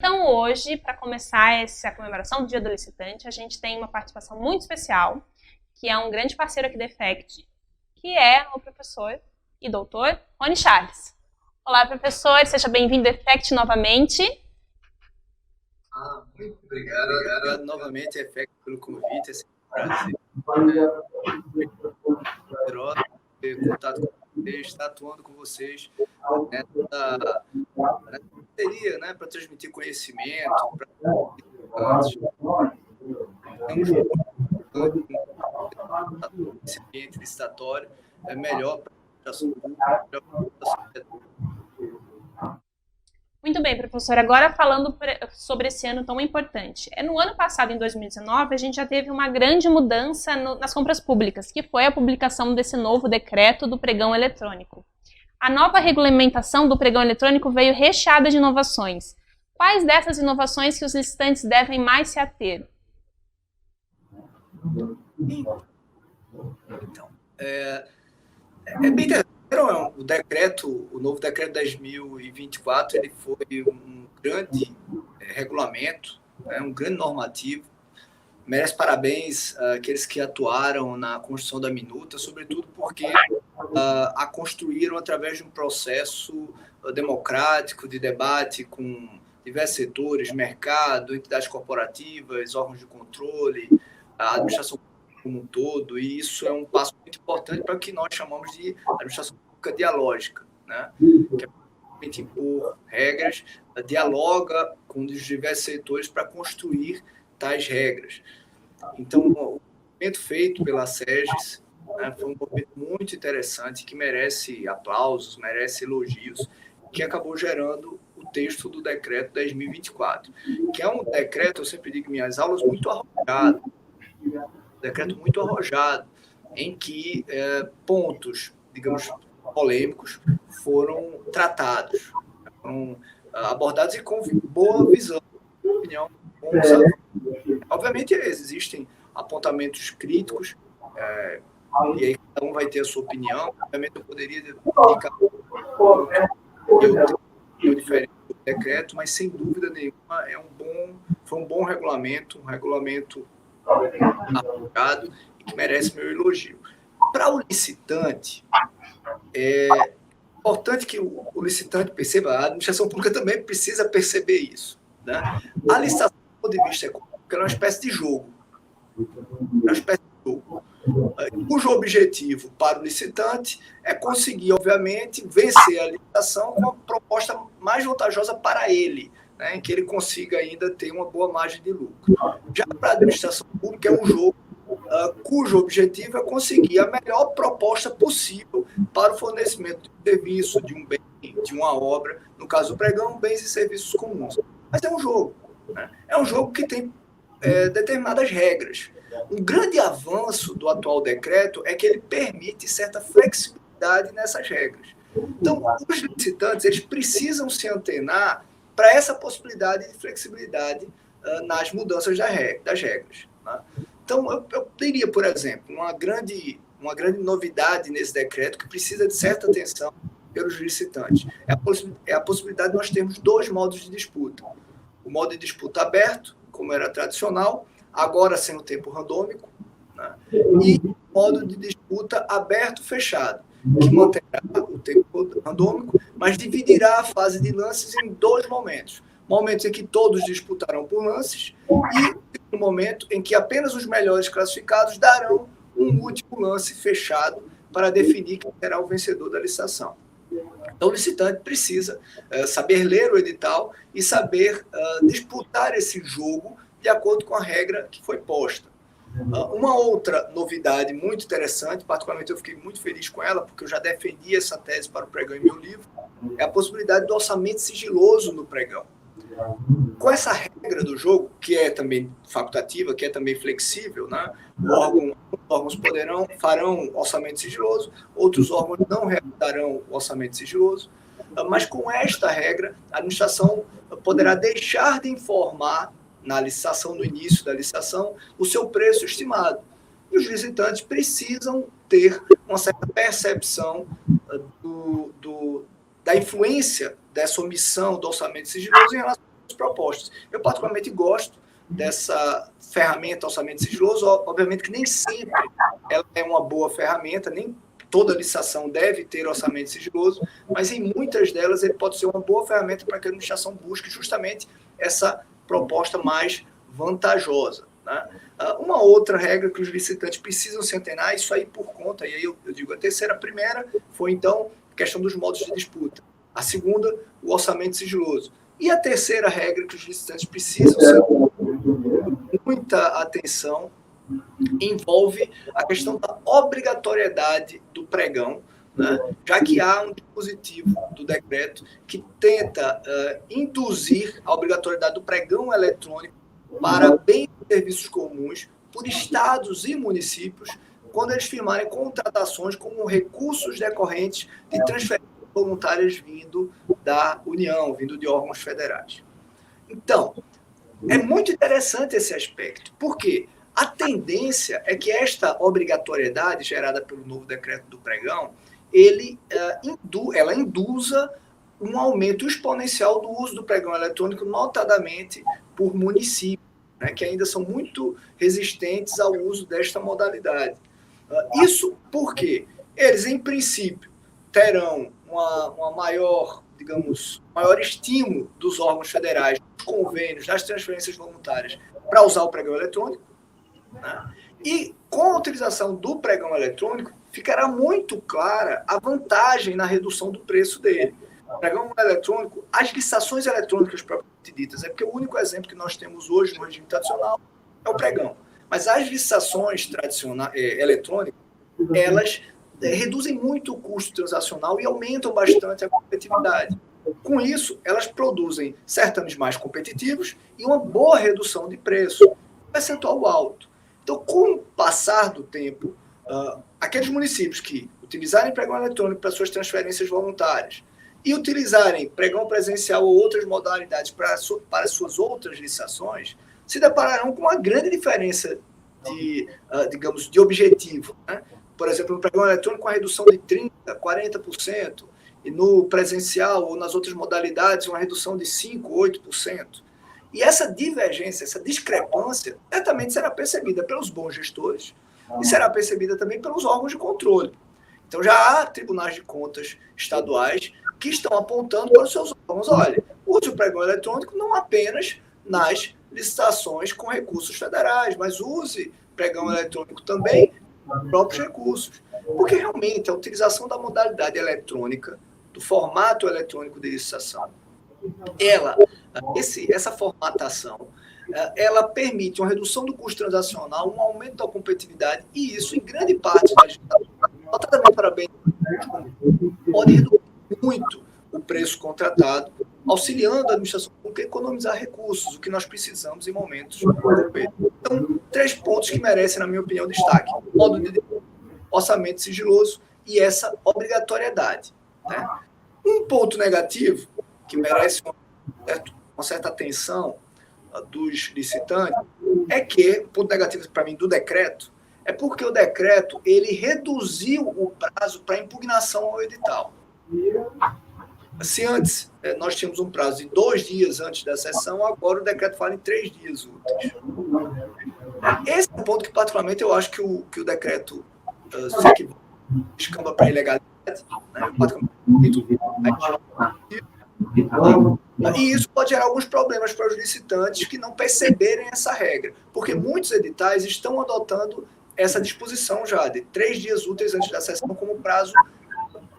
Então, hoje, para começar essa comemoração do Dia do Licitante, a gente tem uma participação muito especial, que é um grande parceiro aqui da EFECT, que é o professor e doutor Rony Charles. Olá, professor, seja bem-vindo ao EFECT novamente. Muito obrigado novamente, EFECT, pelo convite. É sempre um prazer ter contato com vocês, estar atuando com vocês nessa parceria, né, para transmitir conhecimento, para estamos esse ambiente licitatório é melhor para a sociedade. Muito bem, professor. Agora falando sobre esse ano tão importante. No ano passado, em 2019, a gente já teve uma grande mudança nas compras públicas, que foi a publicação desse novo decreto do pregão eletrônico. A nova regulamentação do pregão eletrônico veio recheada de inovações. Quais dessas inovações que os licitantes devem mais se ater? Então, bem interessante. O novo decreto 10.024, ele foi um grande regulamento, um grande normativo. Merece parabéns àqueles que atuaram na construção da minuta, sobretudo porque a construíram através de um processo democrático de debate com diversos setores, mercado, entidades corporativas, órgãos de controle, a administração como um todo, e isso é um passo muito importante para o que nós chamamos de administração pública dialógica, né? Que é impor regras, dialoga com os diversos setores para construir tais regras. Então, o movimento feito pela SEGES, né, foi um movimento muito interessante, que merece aplausos, merece elogios, que acabou gerando o texto do decreto 10.024, que é um decreto, eu sempre digo em minhas aulas, muito arrojado, decreto muito arrojado, em que pontos, digamos, polêmicos foram tratados, foram abordados e com boa visão, opinião, bom saber. Obviamente, existem apontamentos críticos, e aí cada um vai ter a sua opinião. Obviamente, eu poderia indicar eu diferente do decreto, mas sem dúvida nenhuma foi um bom regulamento, aplicado e que merece meu elogio. Para o licitante, é importante que o licitante perceba, a administração pública também precisa perceber isso, né? A licitação, do ponto de vista econômico, é uma espécie de jogo. Cujo objetivo para o licitante é conseguir, obviamente, vencer a licitação com uma proposta mais vantajosa para ele, né, em que ele consiga ainda ter uma boa margem de lucro. Já para a administração pública é um jogo cujo objetivo é conseguir a melhor proposta possível para o fornecimento de um serviço, de um bem, de uma obra, no caso do pregão, bens e serviços comuns. Mas é um jogo, né? É um jogo que tem determinadas regras. Um grande avanço do atual decreto é que ele permite certa flexibilidade nessas regras. Então, os licitantes eles precisam se antenar para essa possibilidade de flexibilidade nas mudanças das regras. Né? Então, eu diria, por exemplo, uma grande novidade nesse decreto que precisa de certa atenção pelos licitantes é a possibilidade de nós termos dois modos de disputa. O modo de disputa aberto, como era tradicional, agora sem o tempo randômico, né? E o modo de disputa aberto-fechado, que manterá o tempo randômico, mas dividirá a fase de lances em dois momentos. Momentos em que todos disputarão por lances e no momento em que apenas os melhores classificados darão um último lance fechado para definir quem será o vencedor da licitação. Então, o licitante precisa saber ler o edital e saber disputar esse jogo de acordo com a regra que foi posta. Uma outra novidade muito interessante, particularmente eu fiquei muito feliz com ela, porque eu já defendi essa tese para o pregão em meu livro, é a possibilidade do orçamento sigiloso no pregão. Com essa regra do jogo, que é também facultativa, que é também flexível, né? Órgãos farão orçamento sigiloso, outros órgãos não realizarão orçamento sigiloso, mas com esta regra, a administração poderá deixar de informar na licitação, no início da licitação, o seu preço estimado. E os licitantes precisam ter uma certa percepção da influência dessa omissão do orçamento sigiloso em relação propostas. Eu particularmente gosto dessa ferramenta orçamento sigiloso, obviamente que nem sempre ela é uma boa ferramenta, nem toda licitação deve ter orçamento sigiloso, mas em muitas delas ele pode ser uma boa ferramenta para que a administração busque justamente essa proposta mais vantajosa, né? Uma outra regra que os licitantes precisam se antenar, isso aí por conta, e aí eu digo a primeira foi então a questão dos modos de disputa, a segunda, o orçamento sigiloso, e a terceira regra que os licitantes precisam se muita atenção envolve a questão da obrigatoriedade do pregão, né? Já que há um dispositivo do decreto que tenta induzir a obrigatoriedade do pregão eletrônico para bens e serviços comuns por estados e municípios quando eles firmarem contratações com recursos decorrentes de transferências voluntárias vindo da União, vindo de órgãos federais. Então, é muito interessante esse aspecto, porque a tendência é que esta obrigatoriedade gerada pelo novo decreto do pregão, ela induza um aumento exponencial do uso do pregão eletrônico, notadamente por municípios, né, que ainda são muito resistentes ao uso desta modalidade. Isso porque eles, em princípio, terão uma maior, digamos, maior estímulo dos órgãos federais, dos convênios, das transferências voluntárias, para usar o pregão eletrônico, né? E com a utilização do pregão eletrônico, ficará muito clara a vantagem na redução do preço dele. O pregão eletrônico, as licitações eletrônicas propriamente ditas, é porque o único exemplo que nós temos hoje no regime tradicional é o pregão. Mas as licitações tradicionais, eletrônicas, elas reduzem muito o custo transacional e aumentam bastante a competitividade. Com isso, elas produzem certames mais competitivos e uma boa redução de preço, percentual alto. Então, com o passar do tempo, aqueles municípios que utilizarem pregão eletrônico para suas transferências voluntárias e utilizarem pregão presencial ou outras modalidades para suas outras licitações, se depararão com uma grande diferença digamos, de objetivo, né? Por exemplo, no pregão eletrônico, uma redução de 30%, 40%, e no presencial ou nas outras modalidades, uma redução de 5%, 8%. E essa divergência, essa discrepância, certamente será percebida pelos bons gestores e será percebida também pelos órgãos de controle. Então, já há tribunais de contas estaduais que estão apontando para os seus órgãos: olha, use o pregão eletrônico não apenas nas licitações com recursos federais, mas use pregão eletrônico também com próprios recursos. Porque realmente a utilização da modalidade eletrônica, do formato eletrônico de licitação, essa formatação, ela permite uma redução do custo transacional, um aumento da competitividade, e isso, em grande parte da agitação, notadamente para bem, pode reduzir muito o preço contratado, auxiliando a administração pública a economizar recursos, o que nós precisamos em momentos como esse. Então, 3 pontos que merecem, na minha opinião, destaque: modo de orçamento sigiloso e essa obrigatoriedade, né? Um ponto negativo que merece uma certa atenção dos licitantes é que, o ponto negativo para mim do decreto, é porque o decreto ele reduziu o prazo para impugnação ao edital. Se antes nós tínhamos um prazo de 2 dias antes da sessão, agora o decreto fala em 3 dias úteis. Esse é um ponto que, particularmente, eu acho que o decreto escamba para a ilegalidade, né? E isso pode gerar alguns problemas para os licitantes que não perceberem essa regra, porque muitos editais estão adotando essa disposição já de 3 dias úteis antes da sessão como prazo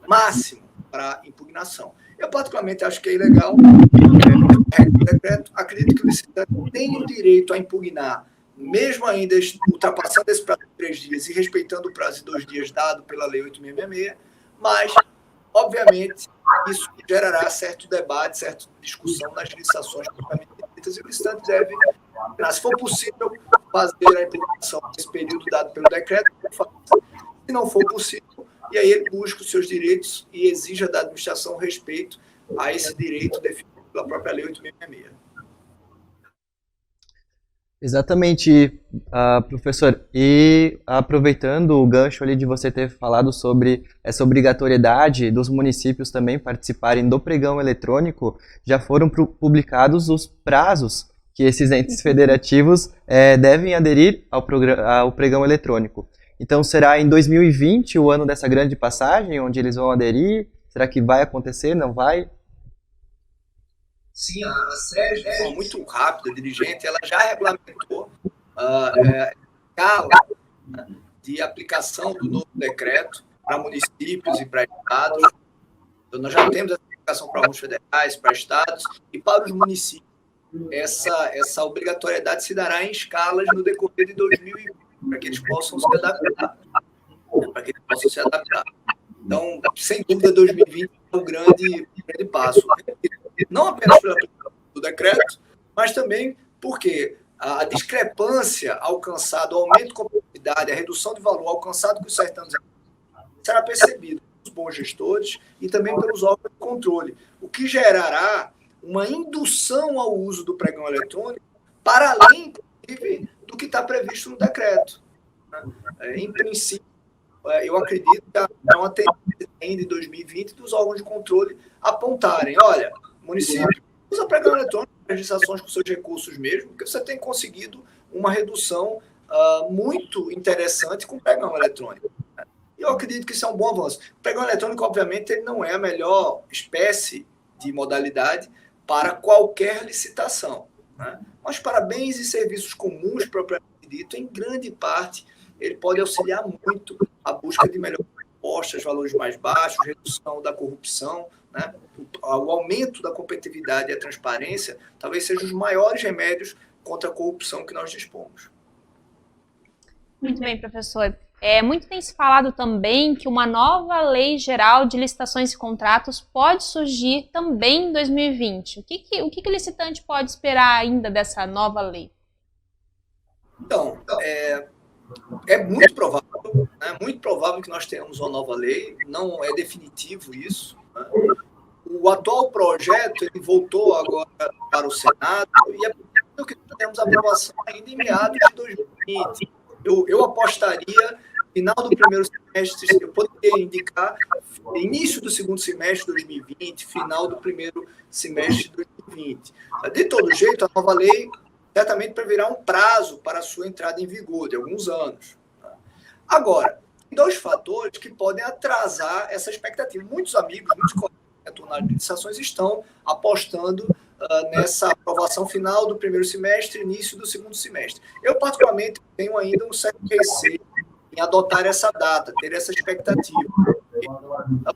máximo para impugnação. Eu, particularmente, acho que é ilegal. Acredito que o licitante tem o direito a impugnar, mesmo ainda ultrapassando esse prazo de 3 dias e respeitando o prazo de 2 dias dado pela Lei 8.666, mas, obviamente, isso gerará certo debate, certa discussão nas licitações propriamente ditas, e o licitante deve, se for possível, fazer a impugnação nesse período dado pelo decreto. Se não for possível, e aí ele busca os seus direitos e exija da administração respeito a esse direito definido pela própria Lei 8.666. Exatamente, professor. E aproveitando o gancho ali de você ter falado sobre essa obrigatoriedade dos municípios também participarem do pregão eletrônico, já foram publicados os prazos que esses entes federativos devem aderir ao pregão eletrônico. Então, será em 2020 o ano dessa grande passagem, onde eles vão aderir? Será que vai acontecer? Não vai? Sim, a SES, de forma muito rápida, dirigente, ela já regulamentou escala de aplicação do novo decreto para municípios e para estados. Então, nós já temos essa aplicação para órgãos federais, para estados e para os municípios. Essa obrigatoriedade se dará em escalas no decorrer de 2020, para que eles possam se adaptar. Então, sem dúvida, 2020 é um grande passo. Não apenas pela aplicação do decreto, mas também porque a discrepância alcançada, o aumento de competitividade, a redução de valor alcançado com os certames será percebido pelos bons gestores e também pelos órgãos de controle, o que gerará uma indução ao uso do pregão eletrônico para além, inclusive, do que está previsto no decreto. Em princípio, eu acredito que há uma tendência ainda em 2020 dos órgãos de controle apontarem, olha, município, usa pregão eletrônico para registrações com seus recursos mesmo, porque você tem conseguido uma redução muito interessante com o pregão eletrônico. E eu acredito que isso é um bom avanço. O pregão eletrônico, obviamente, ele não é a melhor espécie de modalidade para qualquer licitação, né? Mas para bens e serviços comuns, propriamente dito, em grande parte, ele pode auxiliar muito a busca de melhores propostas, valores mais baixos, redução da corrupção, né? O aumento da competitividade e a transparência talvez sejam os maiores remédios contra a corrupção que nós dispomos. Muito bem, professor. Muito tem se falado também que uma nova lei geral de licitações e contratos pode surgir também em 2020. O que o licitante pode esperar ainda dessa nova lei? Então, é muito provável, né? Muito provável que nós tenhamos uma nova lei, não é definitivo isso, né? O atual projeto ele voltou agora para o Senado e é possível que tenhamos aprovação ainda em meados de 2020. Eu apostaria final do primeiro semestre, eu poderia indicar início do segundo semestre de 2020, final do primeiro semestre de 2020. De todo jeito, a nova lei certamente preverá um prazo para a sua entrada em vigor, de alguns anos. Agora, tem dois fatores que podem atrasar essa expectativa. Muitos amigos, muitos colegas que atuam nas licitações estão apostando nessa aprovação final do primeiro semestre, início do segundo semestre. Eu, particularmente, tenho ainda um certo receio em adotar essa data, ter essa expectativa.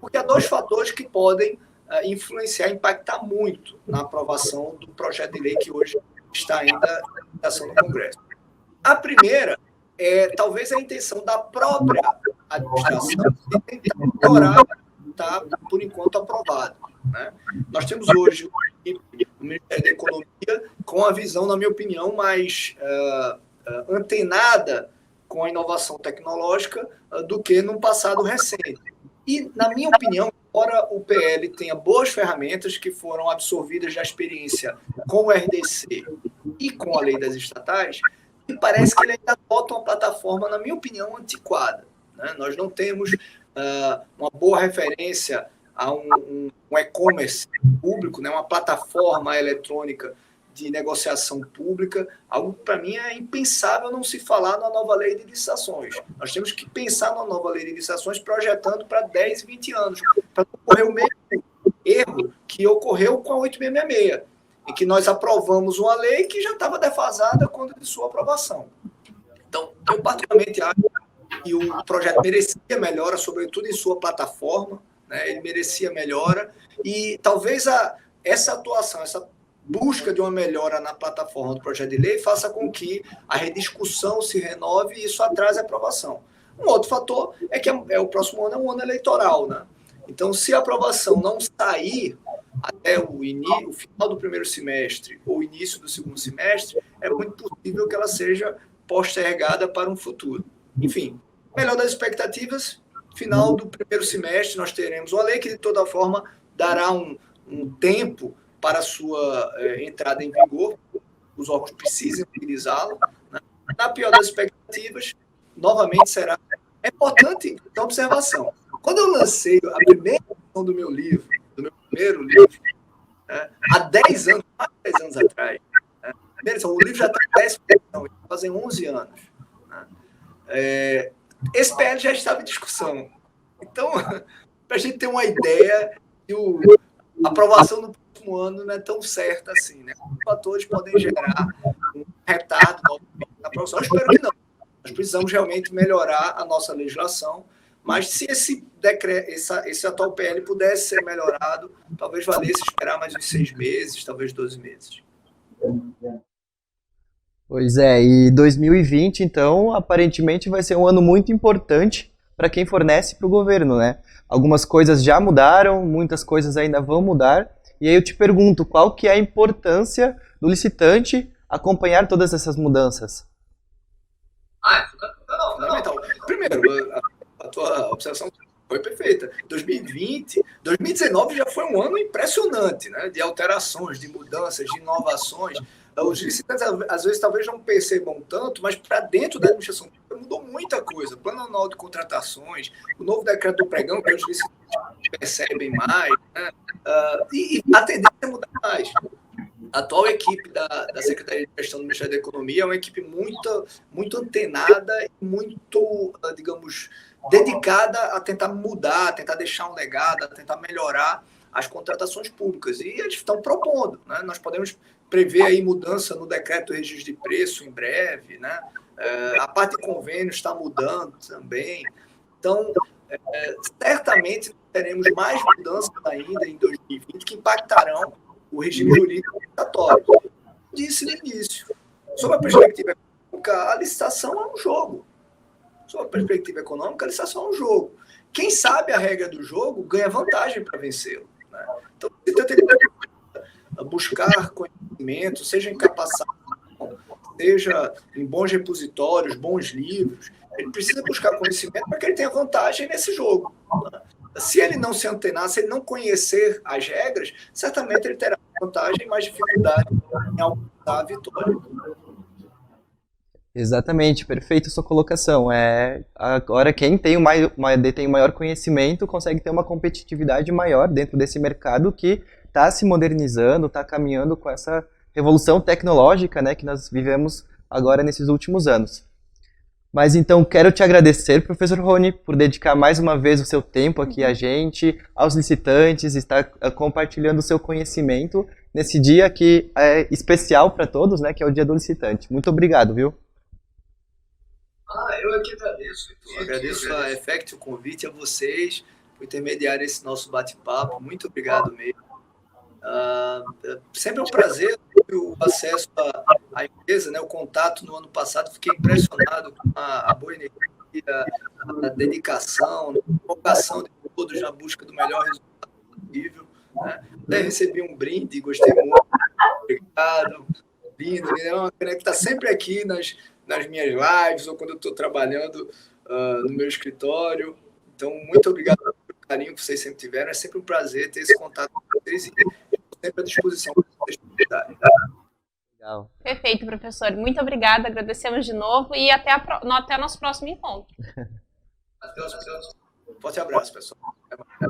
Porque há dois fatores que podem influenciar, impactar muito na aprovação do projeto de lei que hoje está ainda em ação no Congresso. A primeira é talvez a intenção da própria administração de tentar melhorar o que está, por enquanto, aprovado, né? Nós temos hoje o Ministério da Economia com a visão, na minha opinião, mais antenada com a inovação tecnológica do que no passado recente. E, na minha opinião, embora o PL tenha boas ferramentas que foram absorvidas da experiência com o RDC e com a lei das estatais, me parece que ele ainda adota uma plataforma, na minha opinião, antiquada, né? Nós não temos uma boa referência a um e-commerce público, né? Uma plataforma eletrônica de negociação pública, algo que para mim é impensável não se falar na nova lei de licitações. Nós temos que pensar na nova lei de licitações projetando para 10, 20 anos, para não ocorrer o mesmo erro que ocorreu com a 8666, em que nós aprovamos uma lei que já estava defasada quando de sua aprovação. Então, eu particularmente acho que o projeto merecia melhora, sobretudo em sua plataforma, né? Ele merecia melhora, e talvez essa atuação, essa busca de uma melhora na plataforma do projeto de lei faça com que a rediscussão se renove e isso atrase a aprovação. Um outro fator é que o próximo ano é um ano eleitoral, né? Então, se a aprovação não sair até o final do primeiro semestre ou início do segundo semestre, é muito possível que ela seja postergada para um futuro. Enfim, melhor das expectativas, final do primeiro semestre nós teremos uma lei que, de toda forma, dará um tempo para a sua entrada em vigor, os órgãos precisem utilizá-lo, né? Na pior das expectativas, novamente será. É importante a observação. Quando eu lancei a primeira edição do meu livro, do meu primeiro livro, né, há 10 anos, mais de 10 anos atrás, né, o livro já está em 10ª edição, fazem 11 anos. Né, esse PL já estava em discussão. Então, para a gente ter uma ideia, a aprovação no próximo ano não é tão certa assim. Né? Os fatores podem gerar um retardo na aprovação. Eu espero que não. Nós precisamos realmente melhorar a nossa legislação, mas se esse atual PL pudesse ser melhorado, talvez valesse esperar mais uns 6 meses, talvez 12 meses. Pois é, e 2020, então, aparentemente vai ser um ano muito importante para quem fornece para o governo, né? Algumas coisas já mudaram, muitas coisas ainda vão mudar, e aí eu te pergunto, qual que é a importância do licitante acompanhar todas essas mudanças? Fundamental. Primeiro, a tua observação foi perfeita. 2019 já foi um ano impressionante, né? De alterações, de mudanças, de inovações. Os licitantes, às vezes, talvez não percebam tanto, mas para dentro da administração pública mudou muita coisa. Plano anual de contratações, o novo decreto do pregão, que os licitantes percebem mais, né? E a tendência é mudar mais. A atual equipe da Secretaria de Gestão do Ministério da Economia é uma equipe muito antenada e muito, digamos, dedicada a tentar mudar, a tentar deixar um legado, a tentar melhorar as contratações públicas. E eles estão propondo, né? Nós podemos prever aí mudança no decreto do registro de preço em breve, né? A parte de convênios está mudando também. Então, certamente teremos mais mudanças ainda em 2020 que impactarão o regime jurídico licitatório. Como disse no início, sob a perspectiva econômica, a licitação é um jogo. Sob a perspectiva econômica, a licitação é um jogo. Quem sabe a regra do jogo ganha vantagem para vencê-lo. Né? Então, ele tenta buscar conhecimento, seja em capacitação, seja em bons repositórios, bons livros. Ele precisa buscar conhecimento para que ele tenha vantagem nesse jogo. Né? Se ele não se antenar, se ele não conhecer as regras, certamente ele terá vantagem e mais dificuldade em alcançar a vitória. Exatamente, perfeita sua colocação. Agora quem tem detém maior conhecimento consegue ter uma competitividade maior dentro desse mercado que está se modernizando, está caminhando com essa revolução tecnológica, né, que nós vivemos agora nesses últimos anos. Mas então quero te agradecer, professor Rony, por dedicar mais uma vez o seu tempo aqui a gente, aos licitantes, estar compartilhando o seu conhecimento nesse dia que é especial para todos, né, que é o Dia do Licitante. Muito obrigado, viu? Eu aqui agradeço. Eu agradeço a Effect, o convite a vocês, por intermediar esse nosso bate-papo. Muito obrigado mesmo. Sempre é um prazer o acesso à empresa, né, o contato no ano passado. Fiquei impressionado com a boa energia, a dedicação, a empolgação de todos na busca do melhor resultado possível. Né? Até recebi um brinde, gostei muito. Obrigado. Lindo. É uma caneca que está sempre aqui nas minhas lives ou quando eu estou trabalhando no meu escritório. Então, muito obrigado pelo carinho que vocês sempre tiveram. É sempre um prazer ter esse contato com vocês e sempre à disposição para vocês. Legal. Perfeito, professor. Muito obrigada. Agradecemos de novo e até nosso próximo encontro. Até o próximo. Forte abraço, pessoal.